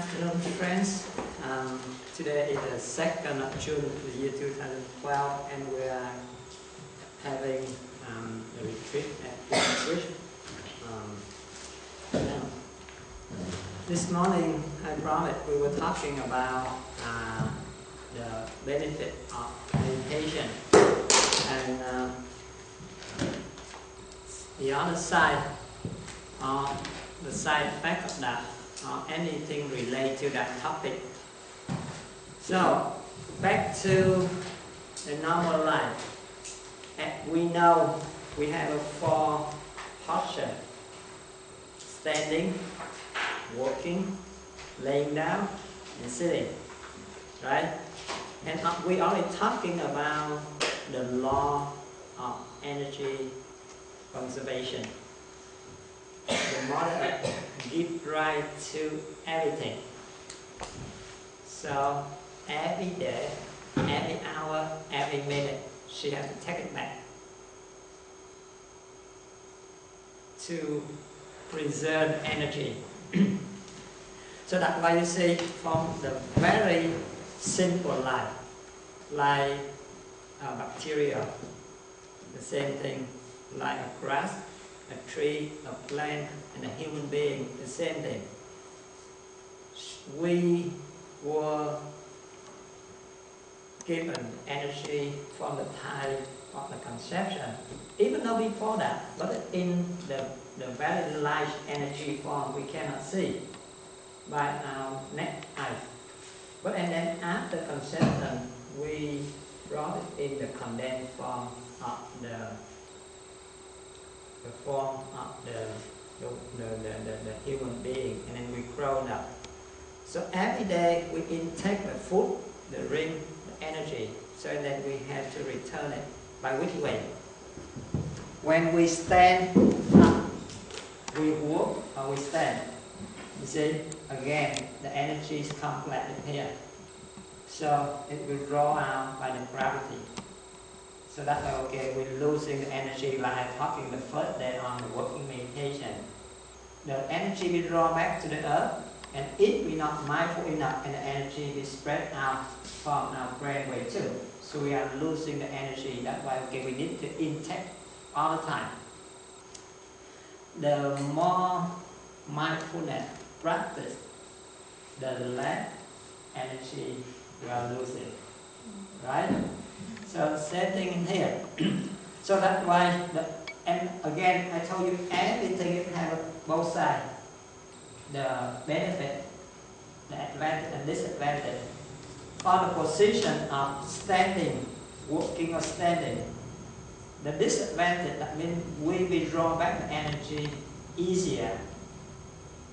afternoon, friends. Today is the 2nd of June, the year 2012, and we are having a retreat at Cambridge. This morning, I promised we were talking about the benefit of meditation, and the other side, the side effect of that, or anything related to that topic. So, back to the normal life. And we know we have 4 postures: standing, walking, laying down, and sitting. Right? And we're only talking about the law of energy conservation. The model gives right to everything. So every day, every hour, every minute, she has to take it back to preserve energy. So that's why you see from the very simple life, like bacteria, the same thing, like a grass, a tree, a plant, and a human being, the same thing. We were given energy from the time of the conception, even though before that, but in the very large energy form we cannot see by our naked eyes. But and then after conception, we brought it in the condensed form of the form of the human being, and then we grown up. So every day we intake the food, the drink, the energy, so that we have to return it. By which way? When we stand up, we walk or we stand. You see, again, the energy is completely here. So it will draw out by the gravity. So that's why, okay, we're losing the energy, like I'm talking the first day on the working meditation. The energy will draw back to the earth, and if we're not mindful enough, and the energy will spread out from our brainwave too. So we are losing the energy. That's why, okay, we need to intake all the time. The more mindfulness practice, the less energy we are losing. Right? So same thing in here. So that's why, and again, I told you everything has both sides. The benefit, the advantage and disadvantage. For the position of standing, walking or standing, the disadvantage, that means we will draw back the energy easier.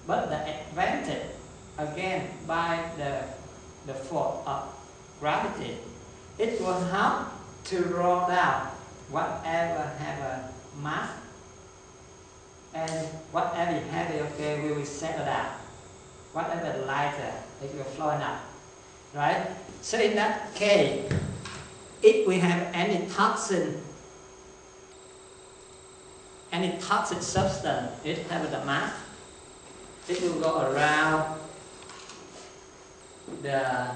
But the advantage, again, by the force of gravity, it will help to draw down whatever have a mass, and whatever heavy, okay, we will settle down. Whatever lighter, it will flow up. Right? So in that case, if we have any toxic substance, it has the mass, it will go around the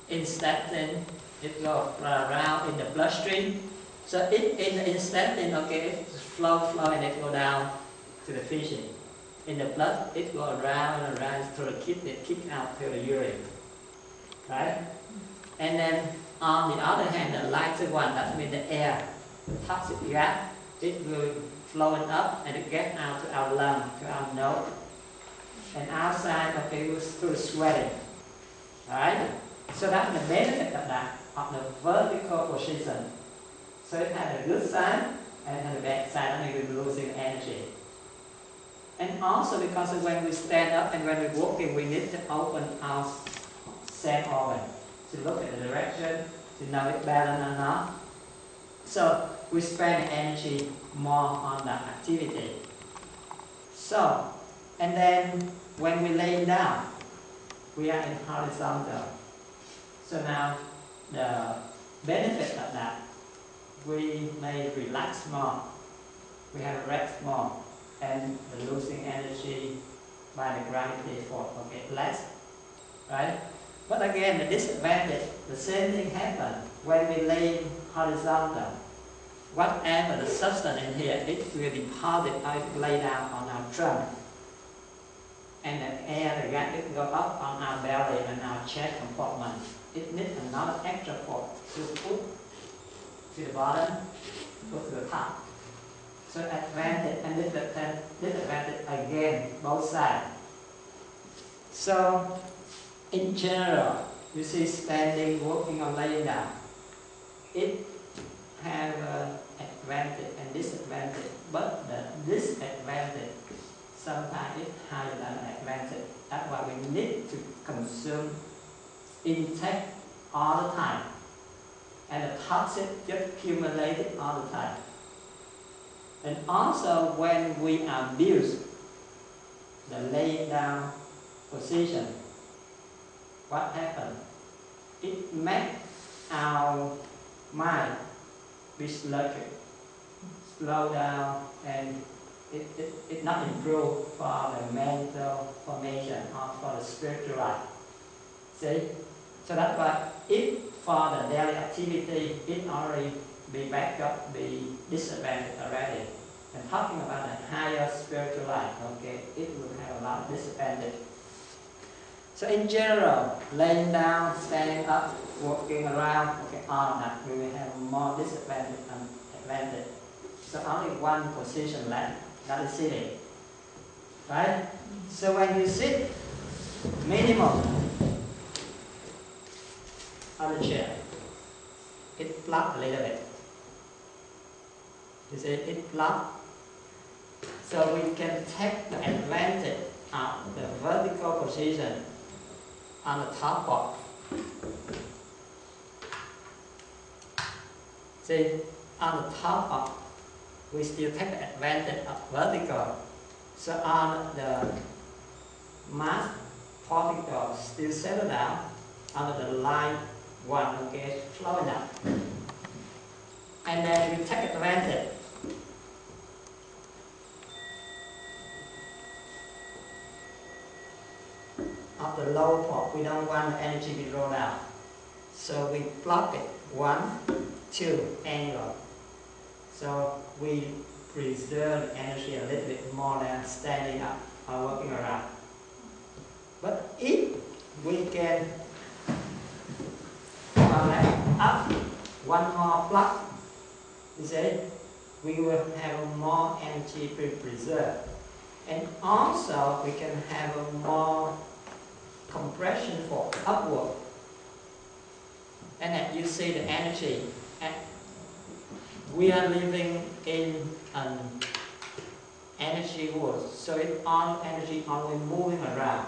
intestine, it goes around in the bloodstream. So if in the intestine, okay, it flow and it go down to the feces. In the blood, it go around and around to the kidney, it kick out to the urine. Right? And then on the other hand, the lighter one, that means the air, the toxic gas, it will flowing up and it gets out to our lung, to our nose. And outside, okay, it through the sweating. Alright? So that's the benefit of that, of the vertical position. So it has a good side and it has a bad side, and we're losing energy. And also because when we stand up and when we're walking, we need to open our sense organ to look at the direction, to know it's balanced or not. So we spend energy more on that activity. So, and then when we lay down, we are in horizontal. So now the benefit of that, we may relax more, we have rest more, and the losing energy by the gravity force, okay, less, right? But again, the disadvantage, the same thing happens when we lay horizontal. Whatever the substance in here, it will deposit or lay down on our trunk. And the air, the gas, it go up on our belly and our chest compartment. It needs another extra force to put to the bottom, put to the top. So advantage and disadvantage again, both sides. So in general, you see standing, walking or laying down, it have advantage and disadvantage, but the disadvantage sometimes is higher than the advantage. That's why we need to consume intake all the time. And the toxic just accumulated all the time. And also when we abuse the laying down position, what happens? It makes our mind be sluggish, slow down, and it not improve for the mental formation or for the spiritual life. See? So that's why if for the daily activity, it already be backed up, be disadvantaged already. And talking about the higher spiritual life, okay, it will have a lot of disadvantage. So in general, laying down, standing up, walking around, okay, all of that, we will have more disadvantage than advantage. So only one position left, that is sitting. Right? So when you sit, minimum on the chair, it flops a little bit. You see, it flops. So we can take the advantage of the vertical position on the top part. See, on the top part, we still take the advantage of vertical. So on the mass particle still settle down under the line 1, okay, flowing up. And then we take advantage of the lower part. We don't want the energy to be rolled out. So we block it 1, 2 angle. So we preserve energy a little bit more than standing up or walking around. But if we can up 1 more block, you see, we will have more energy to preserve. And also we can have a more compression for upward. And as you see the energy, we are living in an energy world, so it's all energy only moving around.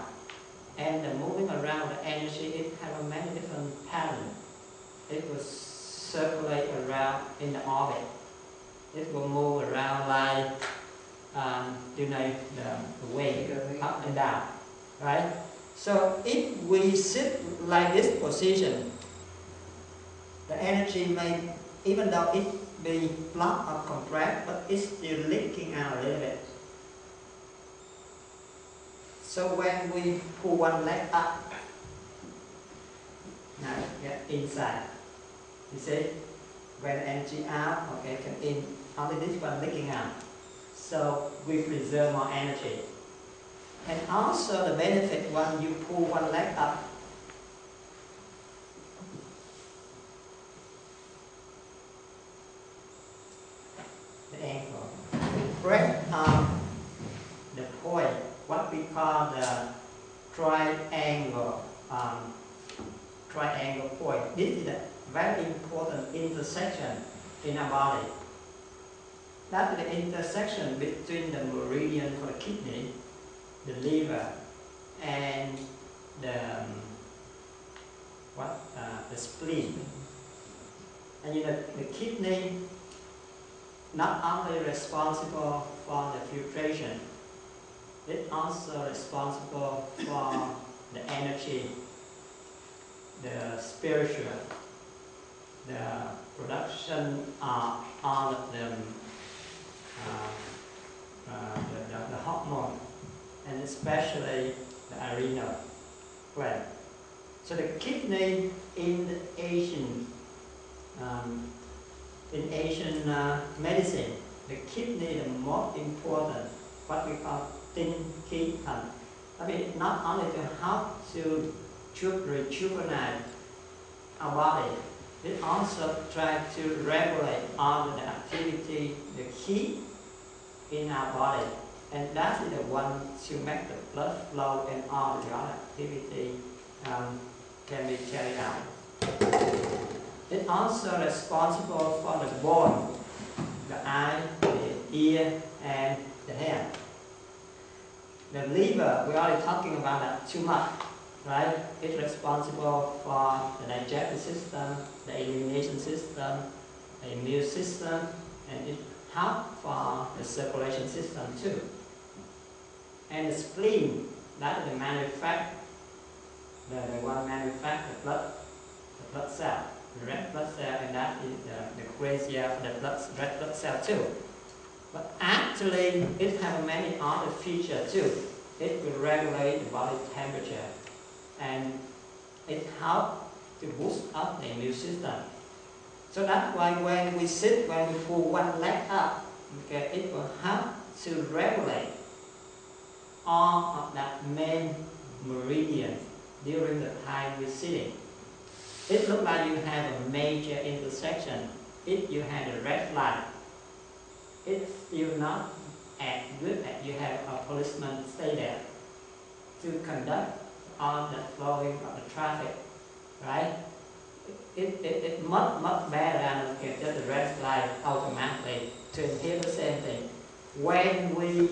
And the moving around the energy, it has many different patterns. It will circulate around in the orbit. It will move around like the wave, up and down, right? So if we sit like this position, the energy may, even though it be blocked or compressed, but it's still leaking out a little bit. So when we pull one leg up, now get inside. You see, when the energy out, okay, come in. Only this one leaking out. So we preserve more energy. And also the benefit when you pull one leg up, the ankle, break the point, what we call the triangle point. This is a very important intersection in our body. That's the intersection between the meridian for the kidney, the liver, and the spleen. And you know, the kidney not only responsible for the filtration, it's also responsible for the energy, the spiritual, the production of all of them, the hormone, and especially the adrenal gland. So the kidney in the Asian medicine, the kidney is the most important, what we call tinh khí thần. I mean, not only to help to rejuvenate our body, it also tries to regulate all the activity, the heat in our body, and that is the one to make the blood flow and all the other activity can be carried out. It's also responsible for the bone, the eye, the ear, and the hair. The liver, we're already talking about that too much, right? It's responsible for the digestive system, the elimination system, the immune system, and it helps for the circulation system too. And the spleen, that is the manufacture, the one manufacture the blood cell, the red blood cell, and that is the brazier for the red blood cell too. But actually, it has many other features too. It will regulate the body temperature, and it helps to boost up the immune system. So that's why when we sit, when we pull one leg up, okay, it will help to regulate all of that main meridian during the time we're sitting. It looks like you have a major intersection. If you have a red light, it's still not as good as you have a policeman stay there to conduct all the flowing of the traffic, right? It's much better than just the red light automatically to inhale the same thing. When we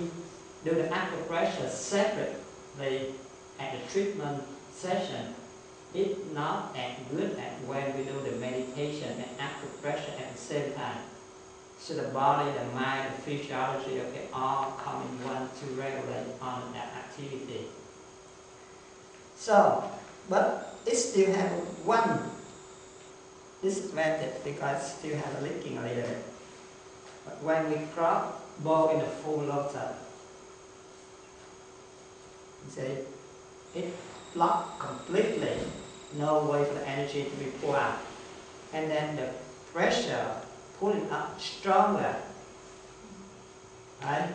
do the acupressure separately at the treatment session, it's not as good as when we do the meditation and acupressure at the same time. So the body, the mind, the physiology, okay, all come in one to regulate on that activity. So, but it still has one disadvantage because it still has a leaking a little bit. But when we crop bow in the full lotus, you see, it blocks completely, no way for the energy to be poured out. And then the pressure pulling up stronger, right?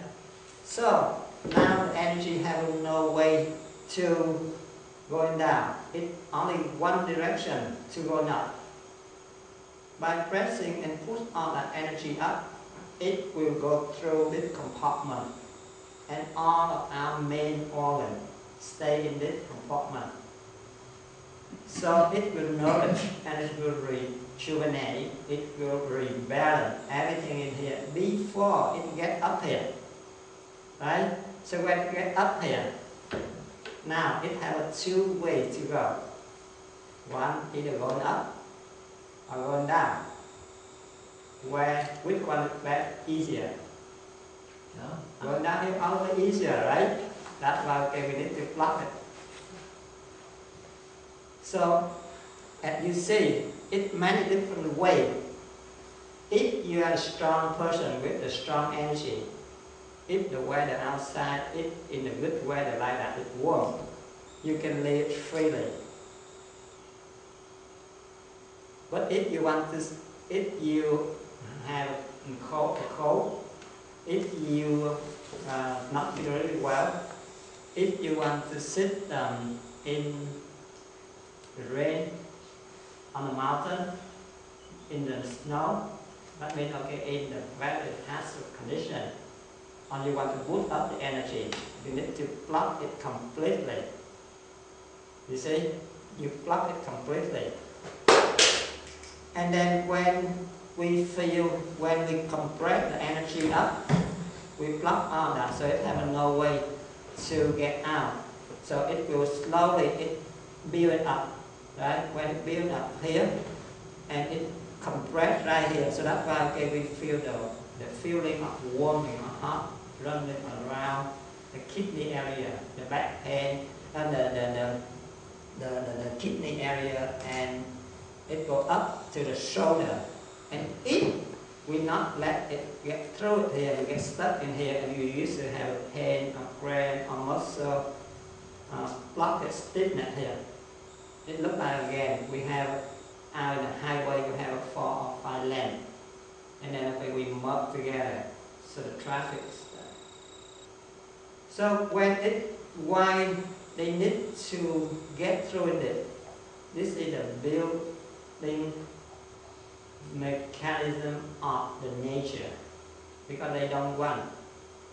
So now the energy having no way to going down. It's only one direction to go up. By pressing and push all that energy up, it will go through this compartment, and all of our main organs stay in this compartment. So it will nourish and it will rejuvenate, it will rebalance everything in here before it gets up here, right? So when it gets up here, now it has a two ways to go. One either going up or going down. Which one is easier? No? Going down is always easier, right? That's why we need to block it. So, as you see, it's many different ways. If you are a strong person with a strong energy, if the weather outside, if in a good weather like that, it's warm, you can live freely. But if you want to, if you have a cold, if you not feel really well, if you want to sit in the rain, on the mountain, in the snow, that means okay, in the very hazardous condition, and you want to boost up the energy, you need to plug it completely. You see, you plug it completely. And then when we feel, when we compress the energy up, we plug on that, so it has no way to get out. So it will slowly build up. Right? When it builds up here, and it compresses right here, so that's why okay, we feel the feeling of warming or hot running around the kidney area, the back pain, and the kidney area, and it goes up to the shoulder. And if we not let it get through it here, we get stuck in here, and you used to have a pain or cramp or muscle blockage, stiffness here. It looks like again, we have out in the highway, we have a 4 or 5 lane, and then okay, we merge together, so the traffic stops. So why they need to get through it, this is the building mechanism of the nature, because they don't want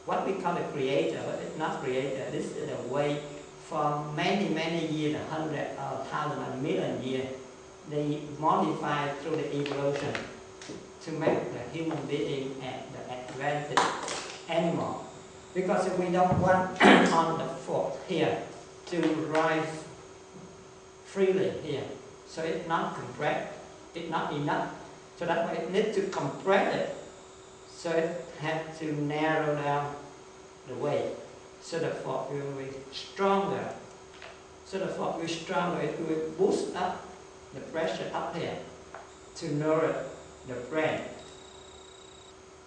what we call the creator, but it's not creator. This is the way for many years, hundreds or thousands or million years, they modify through the evolution to make the human being and the advanced animal. Because if we don't want on the foot here to rise freely here, so it's not compressed, it's not enough. So that's why it needs to compress it. So it has to narrow down the weight. So the foot will be stronger. So the foot will be stronger, it will boost up the pressure up here to nourish the brain.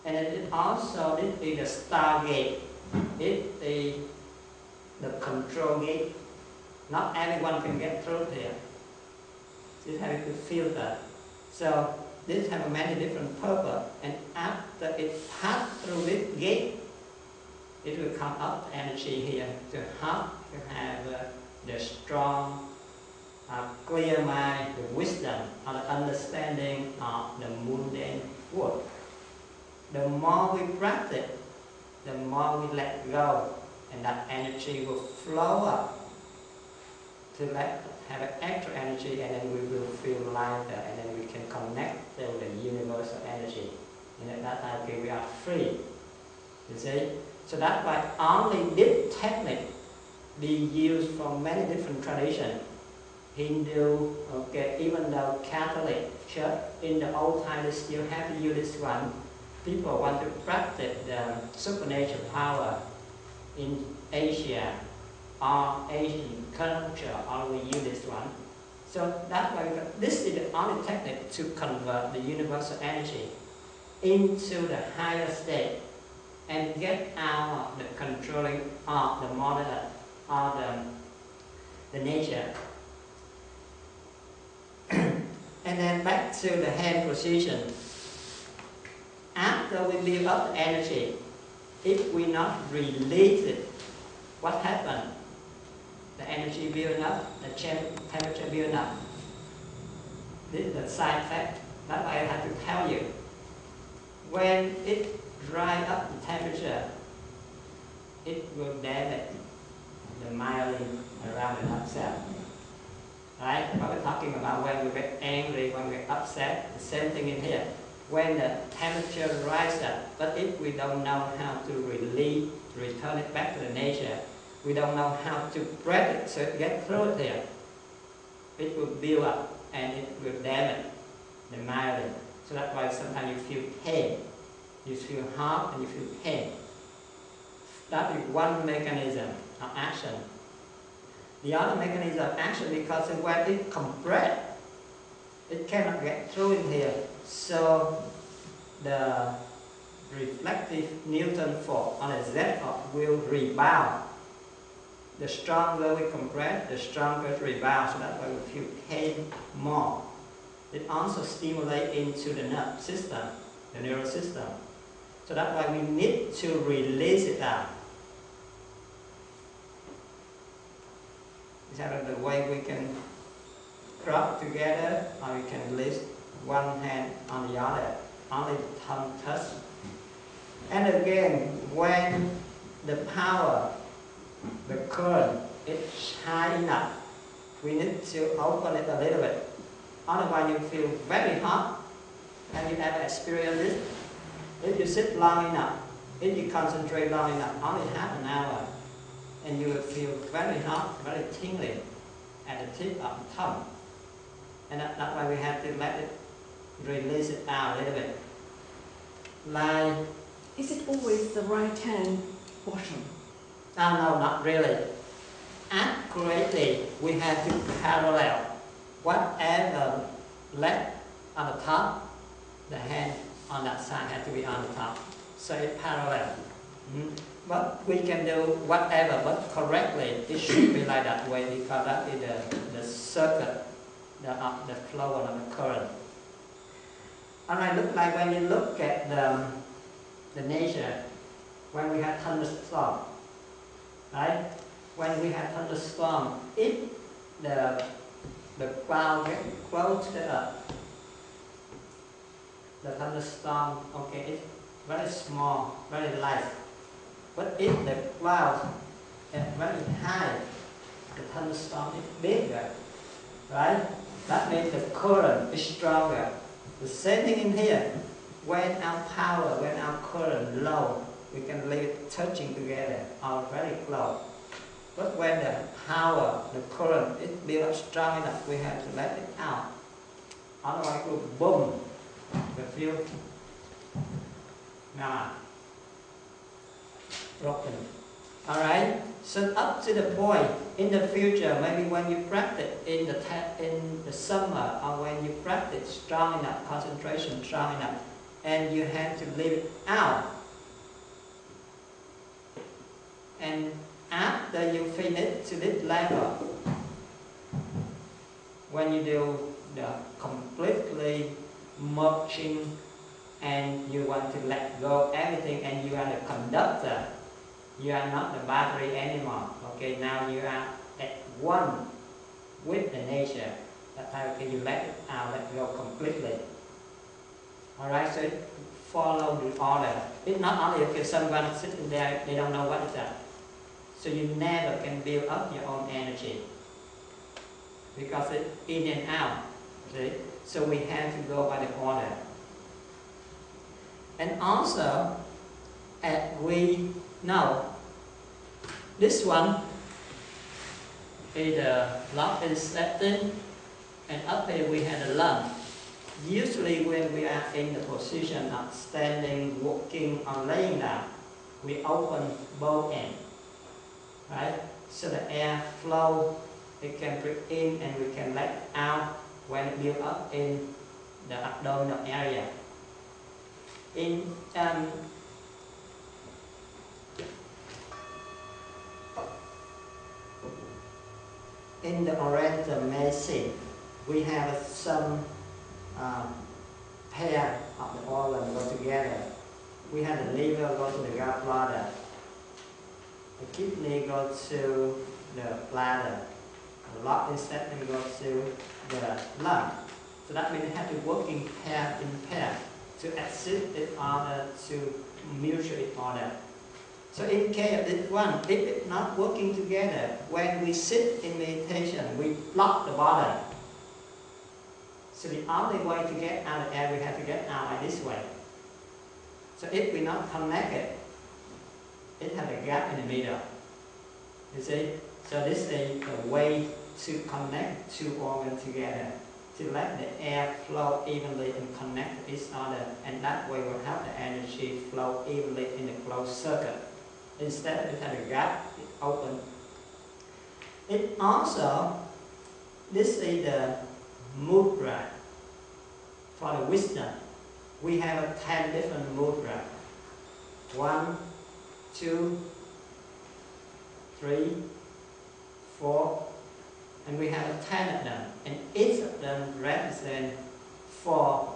And it also, this is the star gate. It is the control gate. Not everyone can get through here. This has to filter. So this has many different purposes, and after it passes through this gate, it will come up energy here to help to have the strong, clear mind, the wisdom, or the understanding of the mundane world. The more we practice, the more we let go, and that energy will flow up to have an extra energy, and then we will feel lighter, and then we can connect to the universal energy. And at that time, okay, we are free. You see? So that's why only this technique be used for many different traditions. Hindu, okay, even though Catholic Church in the old time they still have to use this one. People want to practice the supernatural power in Asia or Asian culture, or we use this one. So that's why this is the only technique to convert the universal energy into the higher state and get out of the controlling of the modern or the nature. And then back to the hand position. After we build up the energy, if we not release it, what happens? The energy building up, the temperature building up. This is the side effect. That's why I have to tell you. When it dries up the temperature, it will damage the myelin around the nerve cell. Right? What we're talking about when we get angry, when we get upset, the same thing in here. When the temperature rises up, but if we don't know how to release, return it back to the nature, we don't know how to break it so it gets through it here, it will build up and it will damage the myelin. So that's why sometimes you feel pain. You feel hot and you feel pain. That is one mechanism of action. The other mechanism of action, because when it compresses, it cannot get through in here. So the reflective Newton force on the Z will rebound. The stronger we compress, the stronger it rebounds. So that's why we feel pain more. It also stimulates into the nerve system, the neural system. So that's why we need to release it out. Is that the way we can rub together, or we can lift one hand on the other, only the tongue touch. And again, when the power, the current is high enough, we need to open it a little bit. Otherwise you feel very hot. Have you ever experienced this? If you sit long enough, if you concentrate long enough, only half an hour, and you will feel very hot, very tingling at the tip of the tongue. And that's why we have to let it release it out a little bit. Like, is it always the right hand bottom? Oh, no, not really. Accurately, we have to parallel whatever left on the top, the hand on that side has to be on the top. So it's parallel. But we can do whatever, but correctly it should be like that way because that is the circuit, the flow of the current. Alright, look like when you look at the nature, when we have thunderstorm, right? When we have thunderstorm, if the cloud gets close to the earth, the thunderstorm, okay, it's very small, very light. But if the cloud is very high, the thunderstorm is bigger, right? That means the current is stronger. The same thing in here. When our power, when our current low, we can leave it touching together or very close. But when the power, the current is built up strong enough, we have to let it out. Otherwise, it will boom. The fuse now broken. Alright, so up to the point in the future, maybe when you practice in the summer or when you practice strong enough, concentration strong enough, and you have to leave it out. And after you finish to this level, when you do the completely merging and you want to let go of everything and you are the conductor, you are not the battery anymore. Okay, now you are at one with the nature. That's how can you let it out, let go completely. Alright, so follow the order. It's not only okay, someone sitting there, they don't know what is that. So you never can build up your own energy. Because it's in and out. See? So we have to go by the order. And also, as we know, this one is the lock is setting, and up here we have the lung. Usually when we are in the position of standing, walking, or laying down, we open both ends, right? So the air flow, it can breathe in and we can let it out when it builds up in the abdominal area. In the Oriental medicine, we have some pair of the organs go together. We have the liver go to the gallbladder, the kidney go to the bladder, the lung instead go to the lung. So that means they have to work in pair to assist each other to mutual each other. So in case of this one, if it's not working together, when we sit in meditation, we block the bottom. So the only way to get out of air, we have to get out like this way. So if we're not connected, it has a gap in the middle. You see? So this is the way to connect two organs together, to let the air flow evenly and connect to each other, and that way will help the energy flow evenly in the closed circuit. Instead it has a gap, it's open. It also, this is the mudra for the wisdom. We have 10 different mudra. 1, 2, 3, 4, and we have 10 of them, and each of them represents for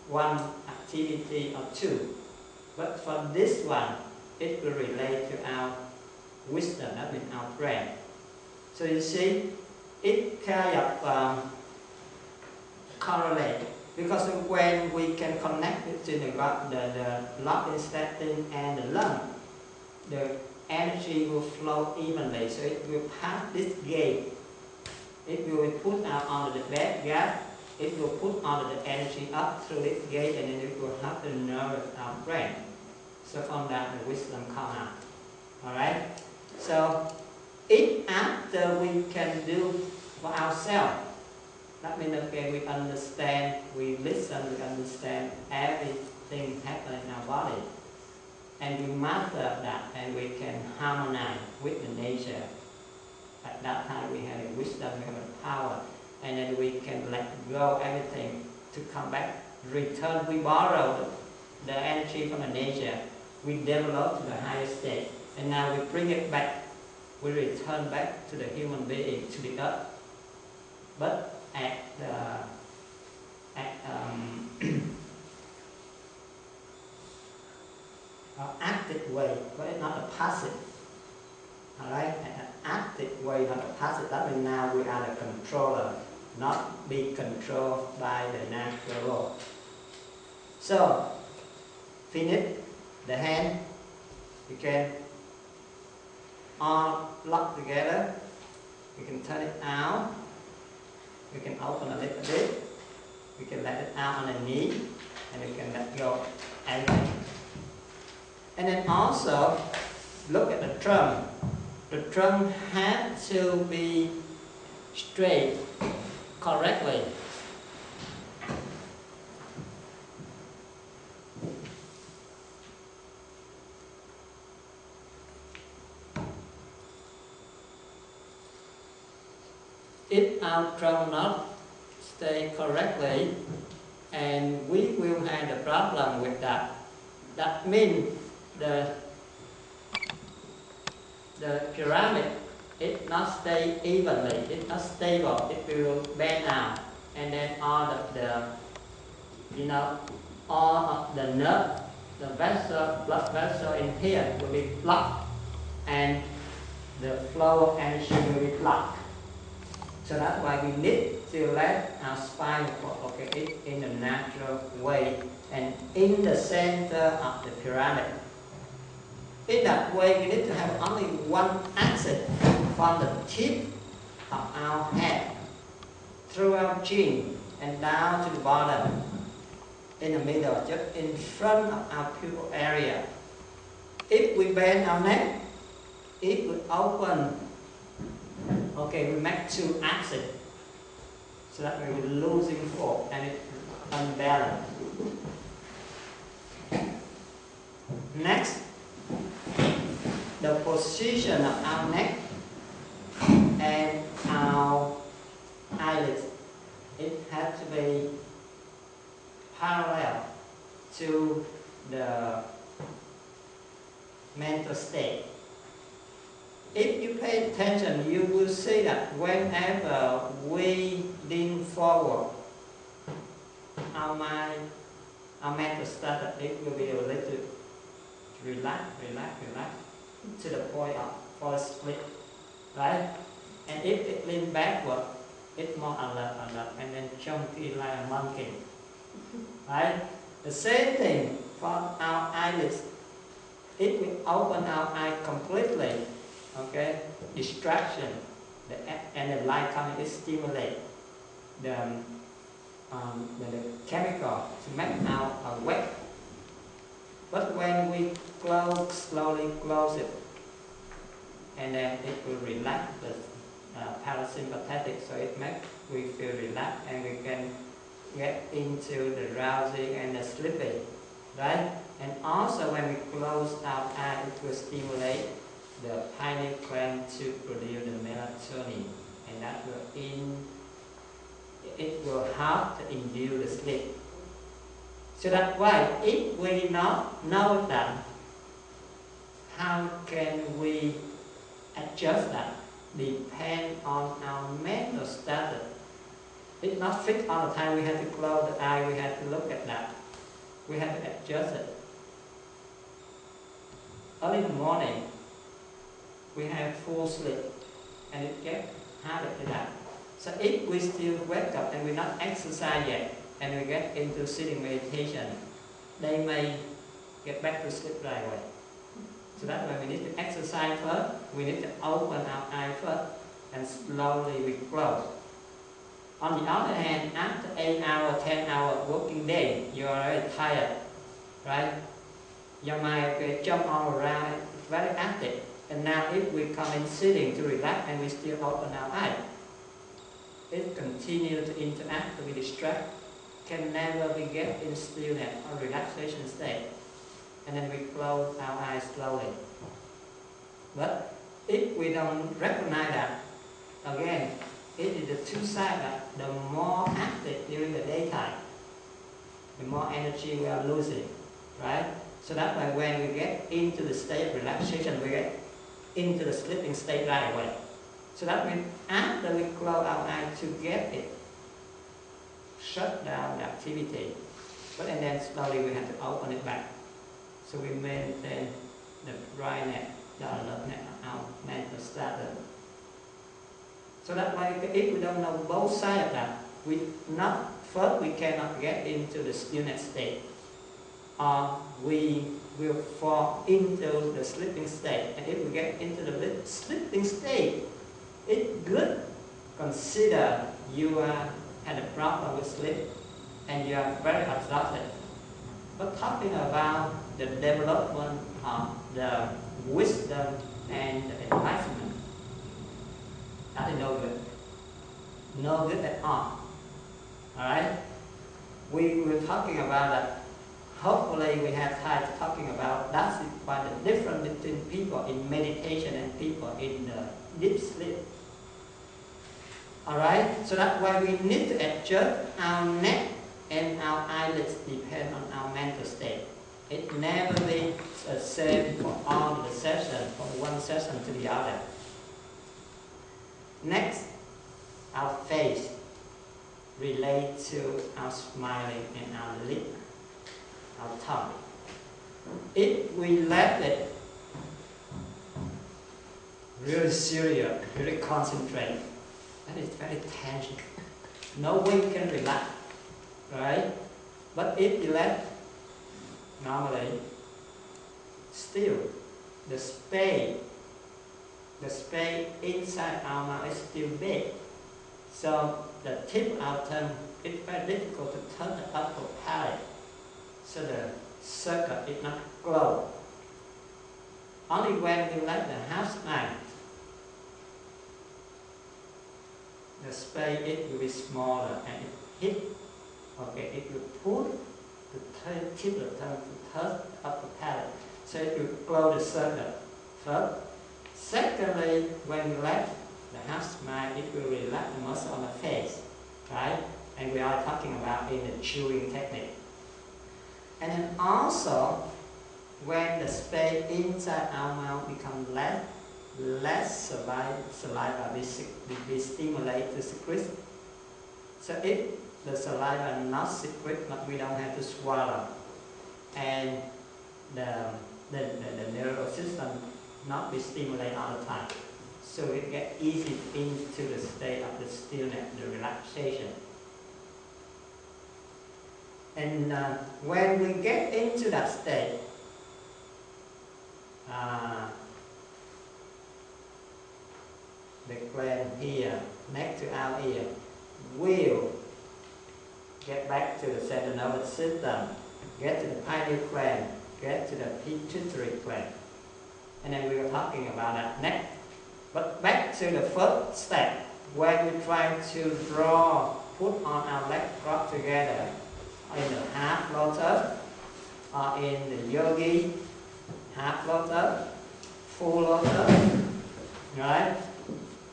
one activity or two. But for this one, it will relate to our wisdom, that means our brain. So you see, it kind of correlate, because when we can connect it to the blood intestine and the lung, the energy will flow evenly, so it will pass this gate. It will be put out under the bad gas, it will put under the energy up through this gate, and then it will help to nourish our brain. So from that the wisdom comes out. Alright? So if after we can do for ourselves, that means okay, we understand, we listen, we understand everything happening in our body. And we master that, and we can harmonize with the nature. At that time we have a wisdom, we have a power, and then we can let go everything to come back, return. We borrow the energy from the nature, we develop to the higher state, and now we bring it back, we return back to the human being, to the earth, but at active way, but not a passive. Alright, an active way, not a passive. That means now we are the controller, not be controlled by the natural law. So, finish the hand, you can all lock together, you can turn it out, you can open a little bit, you can let it out on the knee, and you can let go everything. And then also, look at the drum. The drum has to be straight correctly. If our drum not stay correctly, and we will have a problem with that. That means the pyramid it not stay evenly, it's not stable, it will bend out, and then all of the all of the nerve, the vessel, blood vessel in here will be blocked, and the flow of energy will be blocked. So that's why we need to let our spinal cord it in a natural way and in the center of the pyramid. In that way, we need to have only one axis from the tip of our head through our chin and down to the bottom, in the middle, just in front of our pupil area. If we bend our neck, it will open. Okay, we make two axes, so that we will losing force and it unbalanced. Next, the position of our neck and our eyelids, it has to be parallel to the mental state. If you pay attention, you will see that whenever we lean forward, our mind, our mental state, it will be a little relax to the point of for split, right? And if it lean backward, it's more alert, and then chunky like a monkey, right? The same thing for our eyelids. It will open our eye completely. Okay, distraction, and the light coming, it stimulates the chemical to make our awake. But when we slowly close it, and then it will relax the parasympathetic, so it makes we feel relaxed, and we can get into the drowsy and the sleepy, right? And also when we close our eye, it will stimulate the pineal gland to produce the melatonin, and that will it will help to induce the sleep. So that's why if we not know that, how can we adjust that? Depend on our mental status. It's not fixed all the time. We have to close the eye. We have to look at that. We have to adjust it. Early in the morning, we have full sleep, and it gets harder to that. So if we still wake up and we not exercise yet, and we get into sitting meditation, they may get back to sleep right away. So that's why we need to exercise first. We need to open our eye first, and slowly we close. On the other hand, after 8-hour, 10-hour working day, you are very tired, right? Your mind will jump all around, it's very active. And now if we come in sitting to relax and we still open our eye, it continues to interact, to be distracted, can never be get in stillness or relaxation state. And then we close our eyes slowly. But if we don't recognize that, again, it is the two sides that the more active during the daytime, the more energy we are losing. right? So that's why when we get into the state of relaxation, we get into the sleeping state right away. So that means after we close our eyes to get it, shut down the activity, but and then slowly we have to open it back. So we maintain the brightness, the alertness of our mental status. So that's why if we don't know both sides of that, first we cannot get into the stillness state, or we will fall into the sleeping state. And if we get into the sleeping state, it's good. Consider you had a problem with sleep and you are very exhausted. But talking about the development of the wisdom and the enlightenment, that is no good. No good at all. Alright? We were talking about that. Hopefully we have time talking about that's why the difference between people in meditation and people in the deep sleep. Alright? So that's why we need to adjust our neck and our eyelids depend on our mental state. It never be the same for all the sessions, from one session to the other. Next, our face relate to our smiling and our lip, our tongue. If we let it really serious, really concentrate, that is very tension. No way you can relax, right? But if you let normally still the space inside our mouth is still big. So the tip of our tongue, it's very difficult to turn the upper palate. So the circle is not closed. Only when we let the half smile, the space it will be smaller and it hit. Okay, it will pull the tip of the tongue to touch the upper palate. So it will close the circle first. Secondly, when we let the half smile, it will relax the muscle on the face, right? And we are talking about in the chewing technique. And then also, when the space inside our mouth becomes less saliva be stimulated to secrete. So if the saliva not secrete, but we don't have to swallow, and the nervous system not be stimulated all the time. So it get easy into the state of the stillness, the relaxation. And when we get into that state, the gland here, next to our ear, will get back to the central nervous system, get to the pineal gland, get to the pituitary gland. And then we were talking about that next. But back to the first step, where we try to put on our legs crossed together in the half lotus, or in the yogi, half lotus, full lotus, right?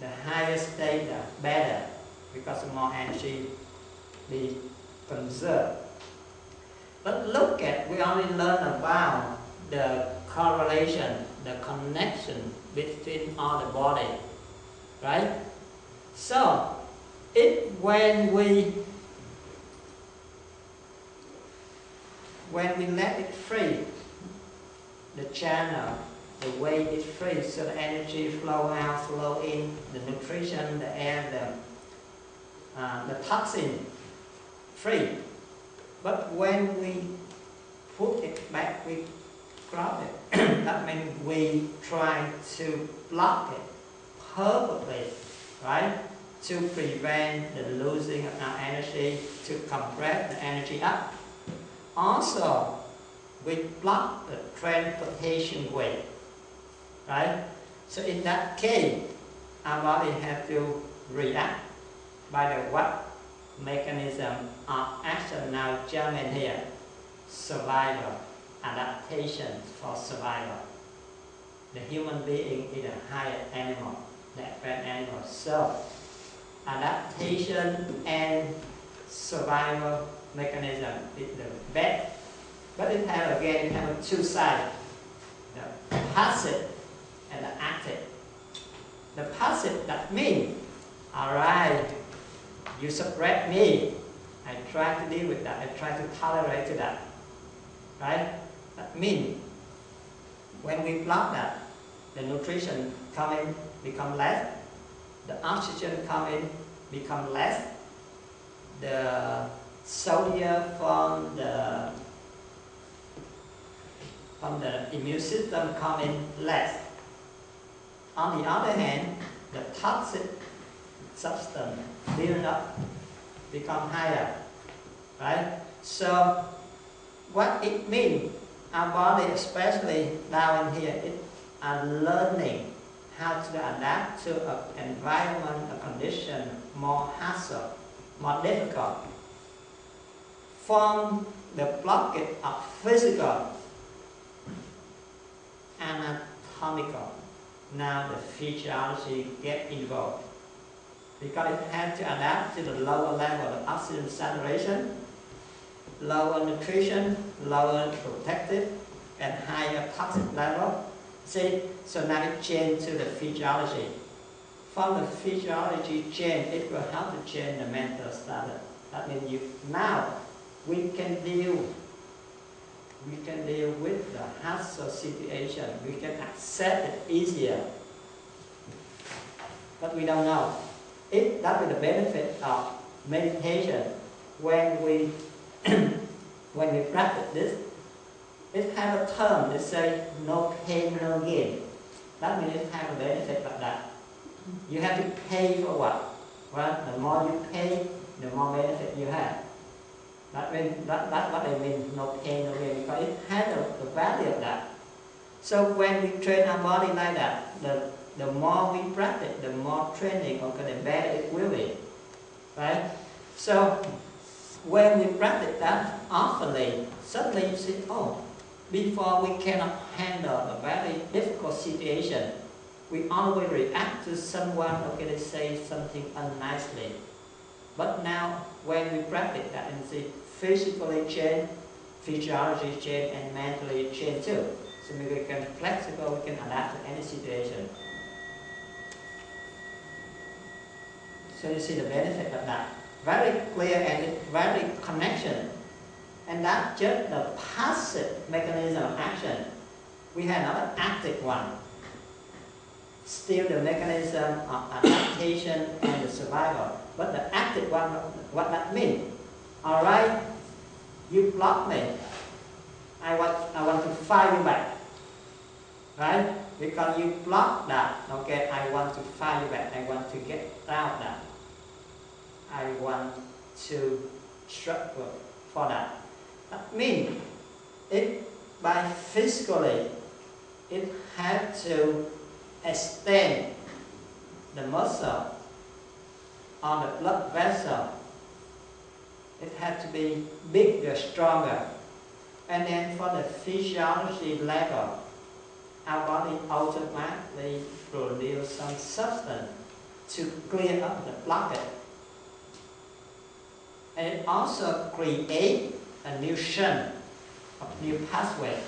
The higher state, the better, because more energy be conserved. But look at, we only learn about the correlation, the connection between all the body, right? So, when we let it free, the channel, the way it's free, so the energy flow out, flow in, the nutrition, the air, the toxin, free. But when we put it back, we crop it. That means we try to block it purposely, right? To prevent the losing of our energy, to compress the energy up. Also, we block the transportation way, right? So in that case, our body has to react by the what mechanism of action now jump in here. Survival, adaptation for survival. The human being is a higher animal, the advanced animal. So, adaptation and survival mechanism is the best But it has again, it has two sides, the passive and the active. The passive, that means, alright, you suppress me, I try to deal with that, I try to tolerate that, right? That means, when we block that, the nutrition come in, become less, the oxygen come in, become less, the sodium from the immune system come in less. On the other hand, the toxic substance build up, become higher, right? So what it means, our body, especially down in here, it are learning how to adapt to an environment, a condition more hassle, more difficult. From the blockage of physical, anatomical, now the physiology get involved. Because it has to adapt to the lower level of oxygen saturation, lower nutrition, lower protective, and higher toxic level. See, so now it changes to the physiology. From the physiology change, it will help to change the mental status. That means now we can deal with the hassle situation. We can accept it easier. But we don't know. That is the benefit of meditation. When we practice this, it has a term that says no pain, no gain. That means it has a benefit like that. You have to pay for what? Well, the more you pay, the more benefit you have. That's what I mean, no pain, no gain, because it has the value of that. So when we train our body like that, the more we practice, the more training, okay, the better it will be. Right? So when we practice that oftenly, suddenly you see, oh, before we cannot handle a very difficult situation, we always react to someone, okay, they say something unnicely. But now, when we practice that and see physically change, physiology change, and mentally change too. So we can be flexible, we can adapt to any situation. So you see the benefit of that. Very clear and it's very connection. And that's just the passive mechanism of action. We have another active one. Still the mechanism of adaptation and the survival. But the active one, what that means? Alright, you block me. I want to fight you back. Right? Because you block that, okay, I want to fight you back. I want to get out of that. I want to struggle for that. That means by physically, it has to extend the muscle on the blood vessel. It has to be bigger, stronger. And then for the physiology level, our body automatically produces some substance to clear up the blockage. And it also creates a new shunt, a new pathway.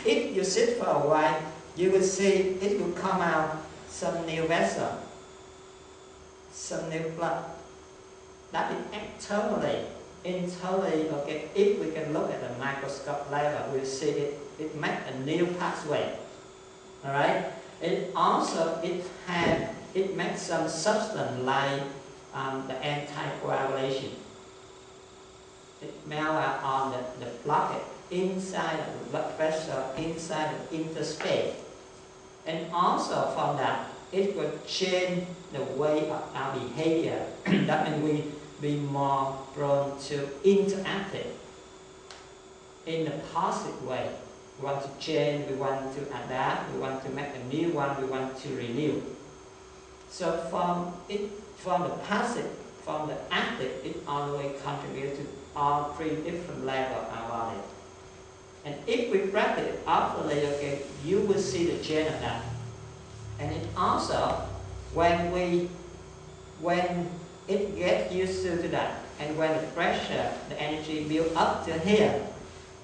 If you sit for a while, you will see it will come out some new vessel, some new blood. That is externally. Internally, okay, if we can look at the microscope level, we'll see it makes a new pathway. Alright? It also it makes some substance like the anticoagulation. It melts out on the blockage inside of the blood vessel, inside the interspace. And also from that, it will change the way of our behavior. That means we be more prone to interactive in a positive way. We want to change, we want to adapt, we want to make a new one, we want to renew. So from the passive, from the active, it always contributes to all three different levels of our body. And if we practice it often, okay, you will see the change of that. And it also, when it gets used to that, And when the pressure, the energy build up to here,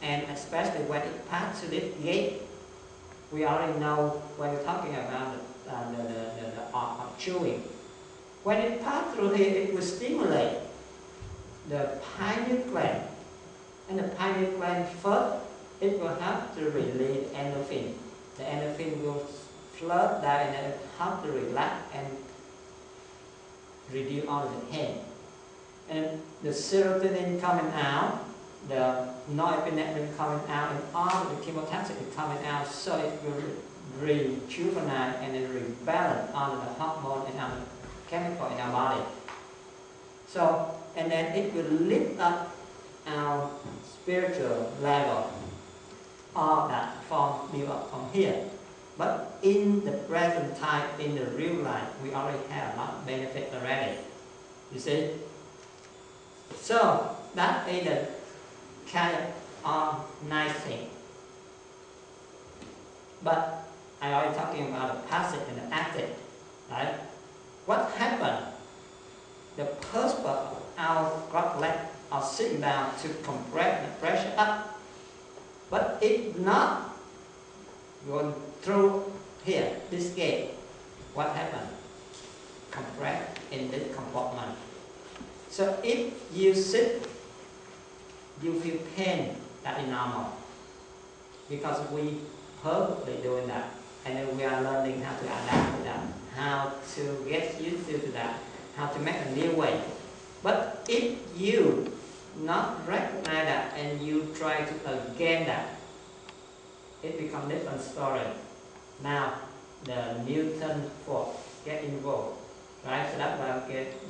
and especially when it passes to this gate, we already know when we're talking about the art of chewing. When it passes through here, it will stimulate the pineal gland. And the pineal gland first, it will have to release endorphin. The endorphin will flood down and it help to relax and reduce all the pain. And the serotonin coming out, the norepinephrine coming out, and all the chemotaxis is coming out, so it will rejuvenate and then rebalance all the hormone and all the chemical in our body. So, and then it will lift up our spiritual level. All that form build up from here. But in the present time, in the real life, we already have a lot of benefit already. You see? So that is the kind of nice thing. But I already talking about the passive and the active, right? What happened? The purpose of our goblet are sitting down to compress the pressure up, but it's not going through here, this gate. What happened? Compress in this compartment. So if you sit, you feel pain, that is normal. Because we purposely doing that. And then we are learning how to adapt to that, how to get used to that, how to make a new way. But if you not recognize that and you try to again that, it becomes different story. Now the Newton force get involved, right? So that's why we get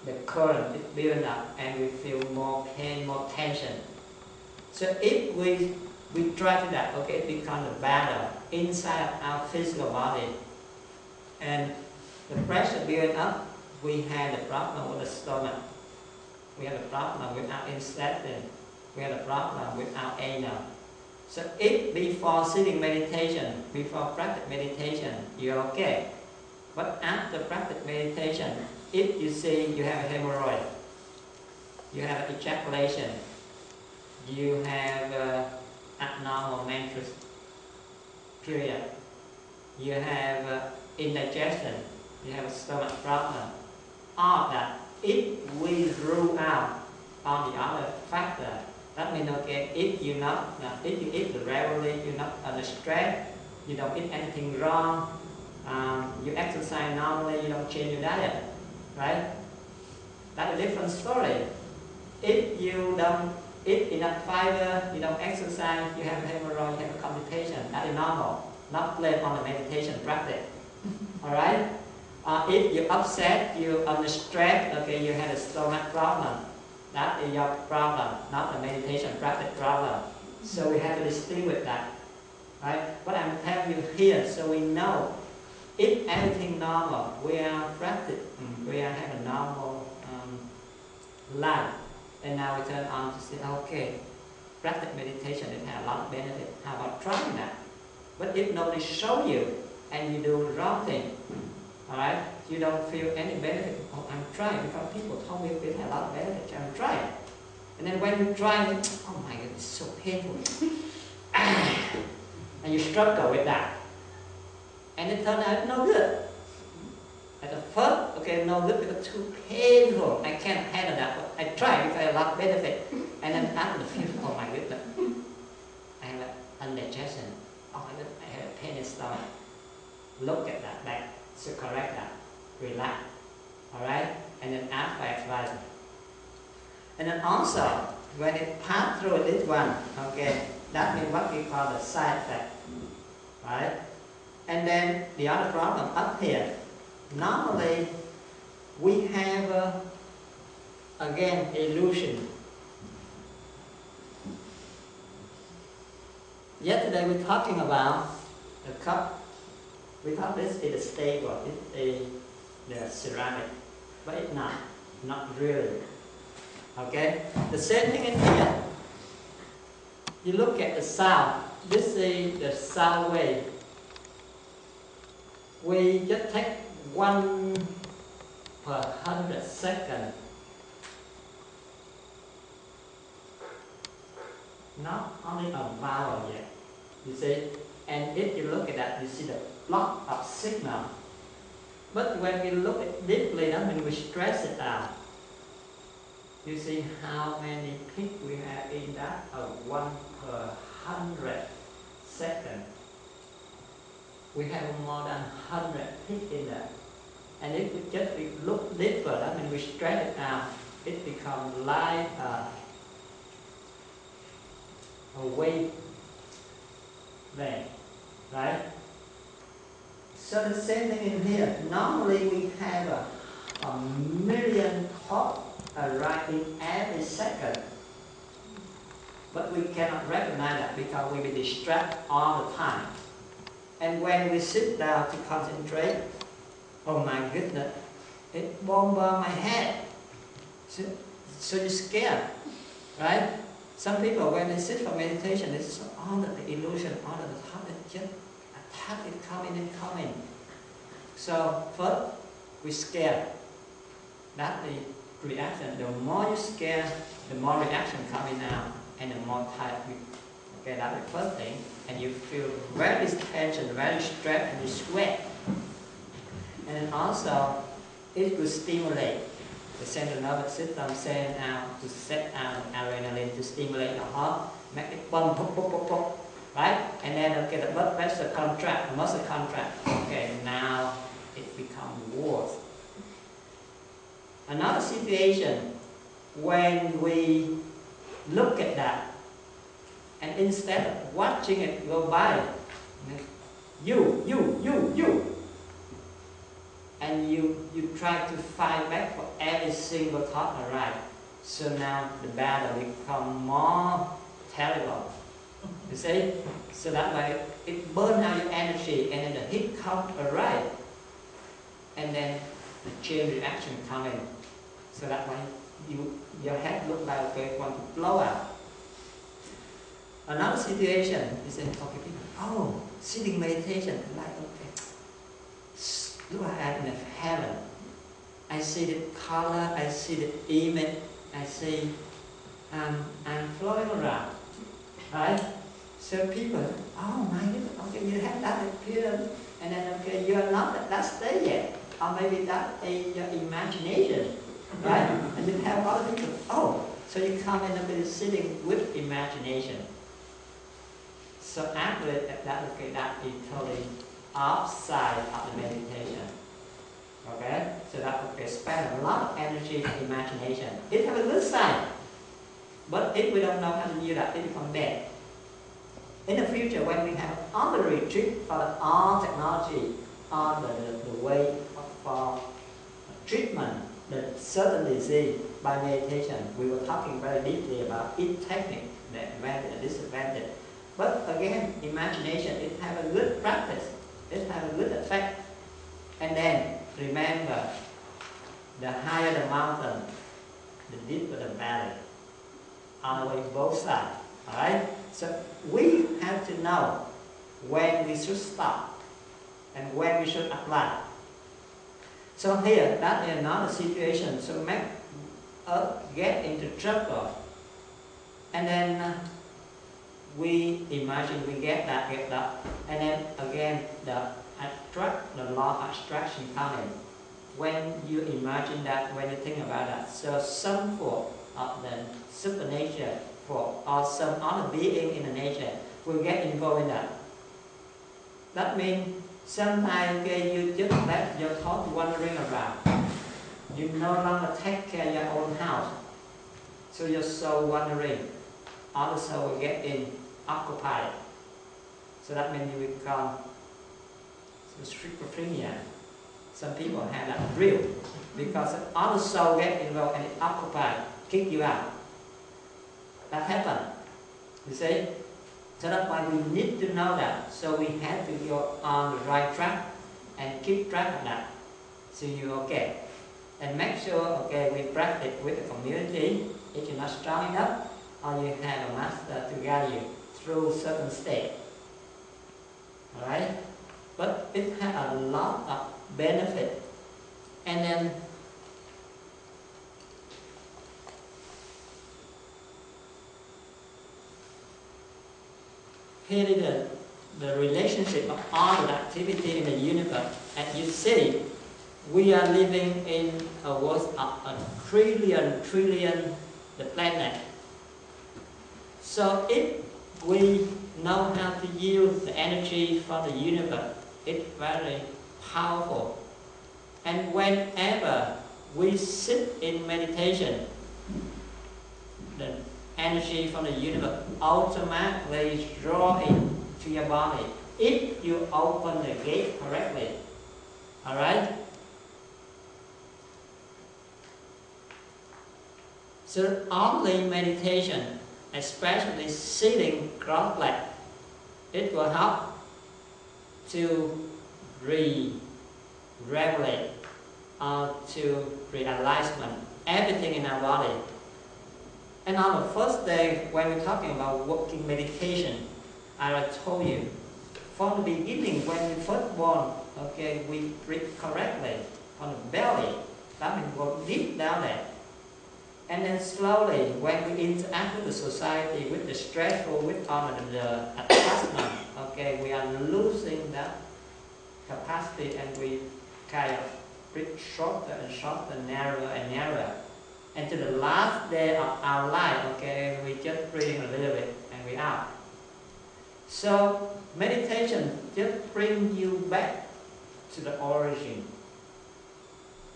the current is building up and we feel more pain, more tension. So if we try to that, okay, it becomes a battle inside our physical body, and the pressure building up, we have the problem with the stomach, we have the problem with our intestine, we have the problem with our anal. So if before sitting meditation, before practice meditation, you're okay. But after practice meditation, if you see you have a hemorrhoid, you have ejaculation, you have abnormal menstrual period, you have indigestion, you have a stomach problem, all of that, if we rule out on the other factor, that means, okay, if you eat regularly, you're not under stress, you don't eat anything wrong, you exercise normally, you don't change your diet, right? That's a different story. If you don't eat enough fiber, you don't exercise, you have a hemorrhoid, you have a constipation, that is normal, not blame on the meditation practice. Alright? If you're upset, you're under stress, okay, you have a stomach problem, that is your problem, not the meditation practice problem. So we have to distinguish that. Right? What I'm telling you here, so we know if everything normal, we are practicing, we are having a normal life. And now we turn on to say, okay, practice meditation, it has a lot of benefit. How about trying that? But if nobody show you and you do the wrong thing, alright, you don't feel any benefit. Oh, I'm trying because people told me it has a lot of benefit. I'm trying. And then when you try, oh my God, it's so painful. And you struggle with that. And it turned out no good. At the first, okay, no good because too painful. I can't handle that. But I try because I love benefit. And then after the few, oh my goodness, I have an indigestion. Oh my goodness, I have a pain in the stomach. Look at that back. So correct that. Relax. Alright? And then after exercise. And then also, when it passes through this one, okay, that means what we call the side effect. Right? And then the other problem up here. Normally, we have, again, illusion. Yesterday we were talking about the cup. We thought this is a stable, it's the ceramic, but it's not really. Okay? The same thing in here. You look at the sound. This is the sound wave. We just take 1 per 100 seconds not only a vowel yet. You see, and if you look at that, you see the block of signal. But when we look at deeply, that means we stress it out. You see how many peaks we have in that? 1/100 second. We have more than 100 peaks in there. And if we look deeper, that means we stretch it out. It becomes like a wave length, right? So the same thing in here. Normally we have a million thoughts arriving every second. But we cannot recognize that because we be distracted all the time. And when we sit down to concentrate, oh my goodness, it bombards my head. So you're scared, right? Some people, when they sit for meditation, it's all of the illusion, all of the thought, it just attack it coming and coming. So first, we scare. That's the reaction. The more you scare, the more reaction coming out, and the more tired you. Okay, that's the first thing. And you feel very tension, very stressed, and you sweat. And also, it will stimulate the central nervous system, send out to set out adrenaline to stimulate the heart, make it pump, pump, pump, pump, pump, right? And then okay, the blood pressure contract, the muscle contract. Okay, now it becomes worse. Another situation when we look at that, and instead of watching it go by, you, and you try to fight back for every single thought arrive. So now the battle becomes more terrible. You see? So that way it burns out your energy, and then the heat comes arrive, and then the chain reaction comes in. So that way your head looks like okay, want to blow out. Another situation is in okay, people, oh, sitting meditation, like okay, look like I'm in heaven. I see the color, I see the image, I see I'm floating around, right? So people, oh my goodness, okay, you have that appearance, and then okay, you are not at that stage yet, or maybe that is your imagination, right? And you have other people, oh, so you come in and be sitting with imagination. So after that, okay, that is totally outside of the meditation. Okay, so that okay, spend a lot of energy on imagination. It has a good side, but if we don't know how to use that, it becomes bad. In the future, when we have on the retreat or the all technology on the way for treatment, the certain disease by meditation, we were talking very deeply about each technique, the advantage and disadvantage. But again, imagination, it has a good practice, it has a good effect. And then remember, the higher the mountain, the deeper the valley. On the way both sides. Alright? So we have to know when we should stop and when we should apply. So here, that is another situation. So make us get into trouble. And then we imagine we get that. And then again, the law of abstraction comes in. When you imagine that, when you think about that, so some form of the supernature or some other being in the nature will get involved in that. That means sometimes okay, you just let your thoughts wandering around. You no longer take care of your own house. So your soul wandering. Other soul will get in, occupied. So that means you become schizophrenia. Some people have that real because other soul get involved and it occupied, kick you out. That happens. You see? So that's why we need to know that. So we have to go on the right track and keep track of that. So you're okay. And make sure, okay, we practice with the community. If you're not strong enough, or you have a master to guide you through certain state. Alright? But it has a lot of benefit. And then here is the relationship of all the activity in the universe. And you see, we are living in a world of a trillion the planet. So if we know how to use the energy from the universe, it's very powerful. And whenever we sit in meditation, the energy from the universe automatically draw into your body if you open the gate correctly. Alright? So only meditation, especially sitting cross-legged, it will help to regulate or to realignment everything in our body. And on the first day, when we're talking about working meditation, I told you, from the beginning, when we first born, okay, we breathe correctly from the belly, that means go deep down there. And then slowly, when we interact with the society, with the stressful, with all the attachment, okay, we are losing that capacity, and we kind of breathe shorter and shorter, narrower and narrower. And to the last day of our life, okay, we just breathing a little bit and we out. So meditation just brings you back to the origin.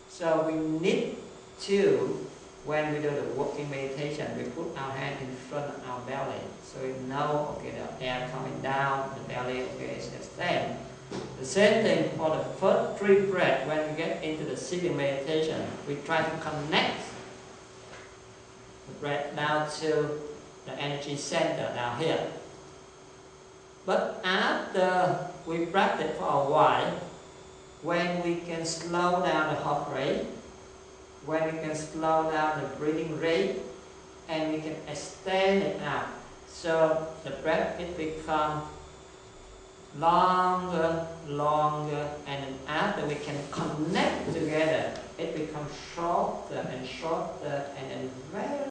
So we need to, when we do the walking meditation, we put our hand in front of our belly. So we know, okay, the air coming down, the belly, okay, is extend. The same thing for the first 3 breaths. When we get into the sitting meditation, we try to connect the breath down to the energy center down here. But after we practice for a while, when we can slow down the heart rate, when we can slow down the breathing rate, and we can extend it out, so the breath it becomes longer, and then after we can connect together, it becomes shorter and shorter, and then very